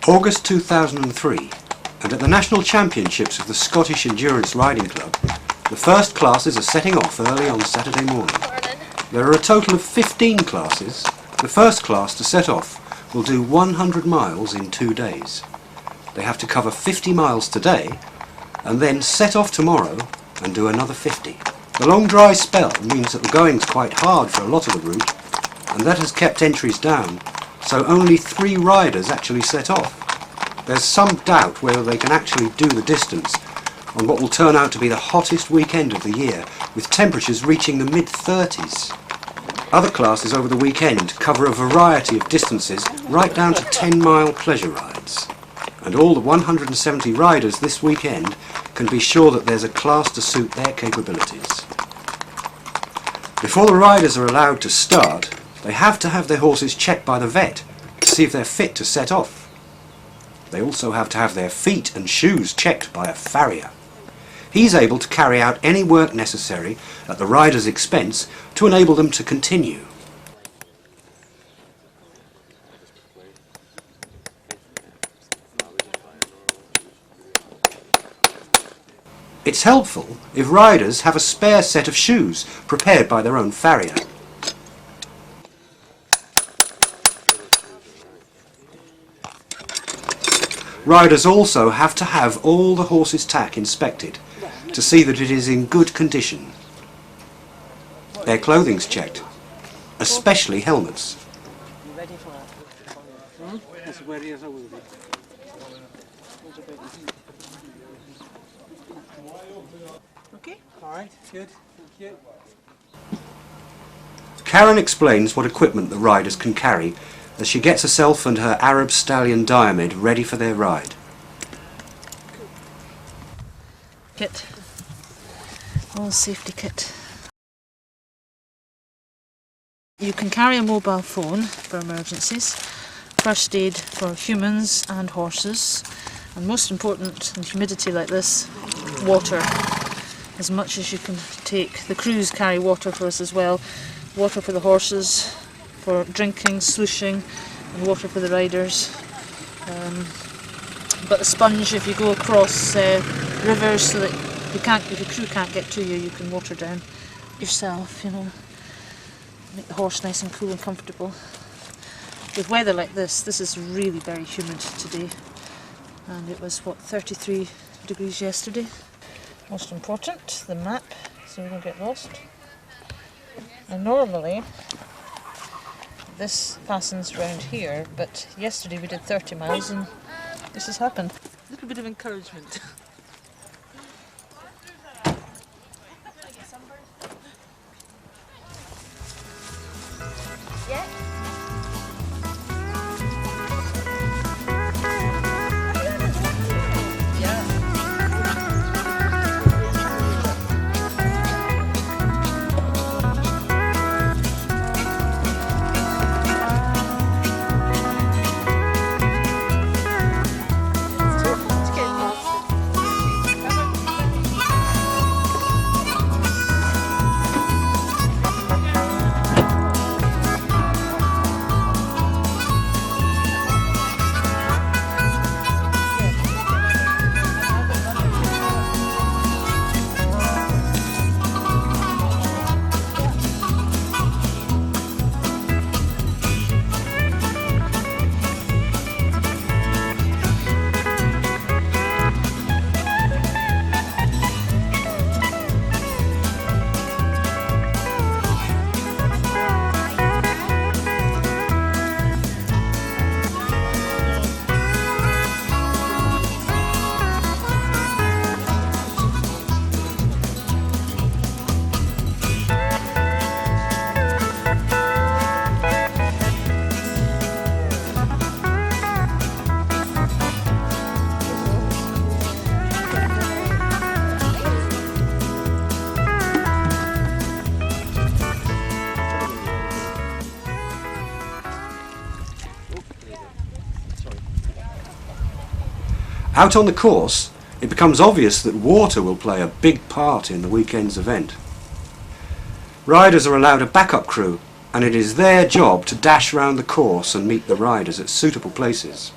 August 2003, and at the National Championships of the Scottish Endurance Riding Club, the first classes are setting off early on Saturday morning. There are a total of 15 classes. The first class to set off will do 100 miles in 2 days. They have to cover 50 miles today and then set off tomorrow and do another 50. The long dry spell means that the going's quite hard for a lot of the route, and that has kept entries down, so only 3 riders actually set off. There's some doubt whether they can actually do the distance on what will turn out to be the hottest weekend of the year, with temperatures reaching the mid-30s. Other classes over the weekend cover a variety of distances, right down to 10-mile pleasure rides. And all the 170 riders this weekend can be sure that there's a class to suit their capabilities. Before the riders are allowed to start, they have to have their horses checked by the vet to see if they're fit to set off. They also have to have their feet and shoes checked by a farrier. He's able to carry out any work necessary at the rider's expense to enable them to continue. It's helpful if riders have a spare set of shoes prepared by their own farrier. Riders also have to have all the horse's tack inspected to see that it is in good condition. Their clothing's checked, especially helmets. Okay. Alright, good. Thank you. Karen explains what equipment the riders can carry as she gets herself and her Arab stallion Diomede ready for their ride. Kit. All safety kit. You can carry a mobile phone for emergencies, first aid for humans and horses, and most important in humidity like this, water. As much as you can take. The crews carry water for us as well. Water for the horses, for drinking, slushing, and water for the riders. But the sponge, if you go across rivers so that if the crew can't get to you, you can water down yourself, you know. Make the horse nice and cool and comfortable. With weather like this is really very humid today. And it was, what, 33 degrees yesterday. Most important, the map, so we don't get lost. And normally, this fastens around here, but yesterday we did 30 miles and this has happened. A little bit of encouragement. Out on the course, it becomes obvious that water will play a big part in the weekend's event. Riders are allowed a backup crew, and it is their job to dash round the course and meet the riders at suitable places.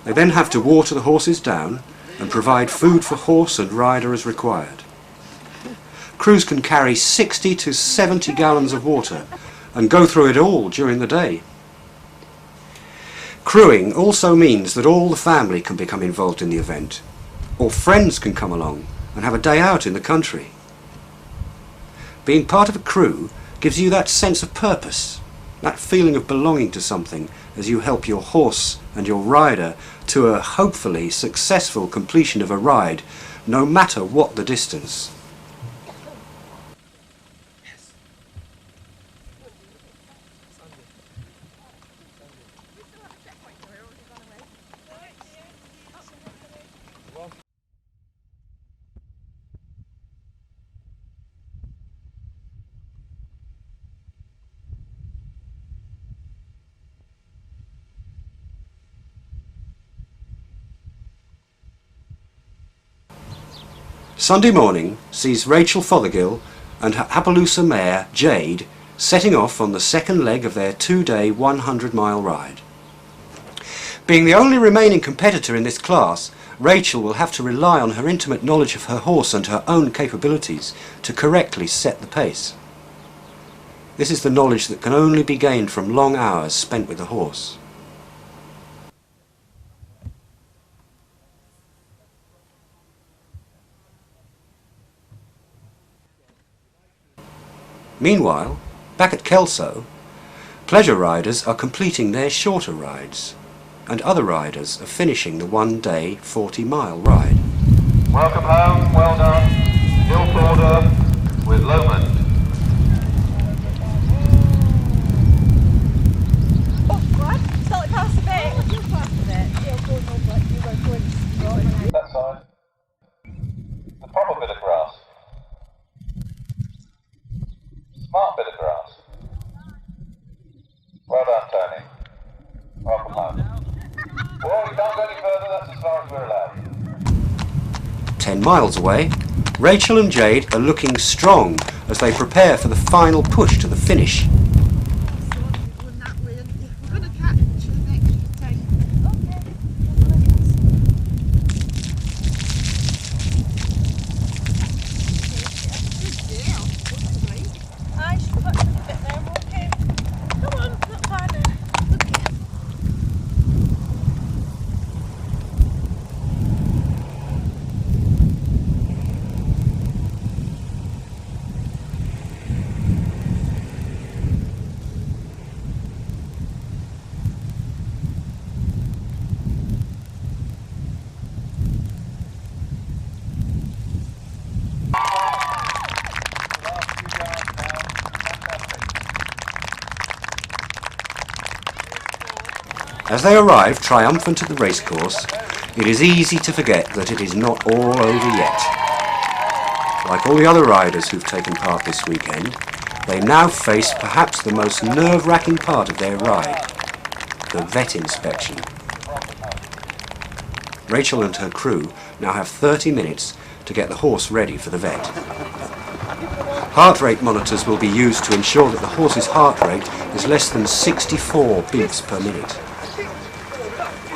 They then have to water the horses down and provide food for horse and rider as required. Crews can carry 60 to 70 gallons of water and go through it all during the day. Crewing also means that all the family can become involved in the event, or friends can come along and have a day out in the country. Being part of a crew gives you that sense of purpose, that feeling of belonging to something as you help your horse and your rider to a hopefully successful completion of a ride, no matter what the distance. Sunday morning sees Rachel Fothergill and her Appaloosa mare, Jade, setting off on the second leg of their two-day 100-mile ride. Being the only remaining competitor in this class, Rachel will have to rely on her intimate knowledge of her horse and her own capabilities to correctly set the pace. This is the knowledge that can only be gained from long hours spent with the horse. Meanwhile, back at Kelso, pleasure riders are completing their shorter rides, and other riders are finishing the one-day 40-mile ride. Welcome home, well done. Hill Border with Lomond. Oh, what? Slightly past the bit. You're past the bit. You're going over, you were going straight. That side. The proper bit of grass. Smart bit of grass. Well done, Tony. Welcome home. Well, we can't go any further, that's as far as we're allowed. 10 miles away, Rachel and Jade are looking strong as they prepare for the final push to the finish. As they arrive triumphant at the racecourse, it is easy to forget that it is not all over yet. Like all the other riders who've taken part this weekend, they now face perhaps the most nerve-wracking part of their ride, the vet inspection. Rachel and her crew now have 30 minutes to get the horse ready for the vet. Heart rate monitors will be used to ensure that the horse's heart rate is less than 64 beats per minute.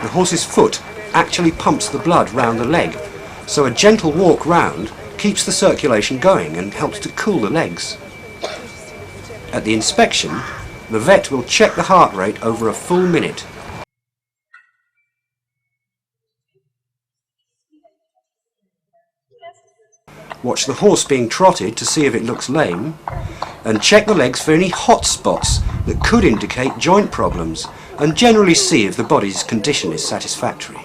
The horse's foot actually pumps the blood round the leg, so a gentle walk round keeps the circulation going and helps to cool the legs. At the inspection, the vet will check the heart rate over a full minute. Watch the horse being trotted to see if it looks lame, and check the legs for any hot spots that could indicate joint problems, and generally see if the body's condition is satisfactory.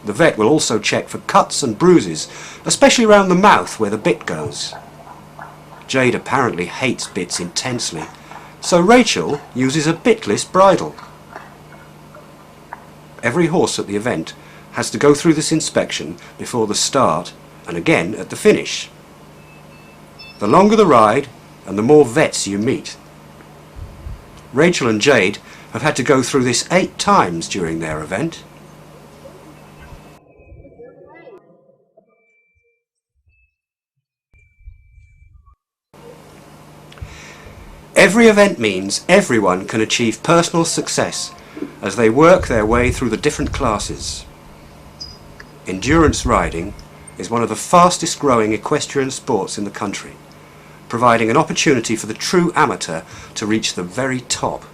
The vet will also check for cuts and bruises, especially around the mouth where the bit goes. Jade apparently hates bits intensely, so Rachel uses a bitless bridle. Every horse at the event has to go through this inspection before the start and again at the finish. The longer the ride and the more vets you meet. Rachel and Jade have had to go through this 8 times during their event. Every event means everyone can achieve personal success as they work their way through the different classes. Endurance riding is one of the fastest growing equestrian sports in the country, providing an opportunity for the true amateur to reach the very top.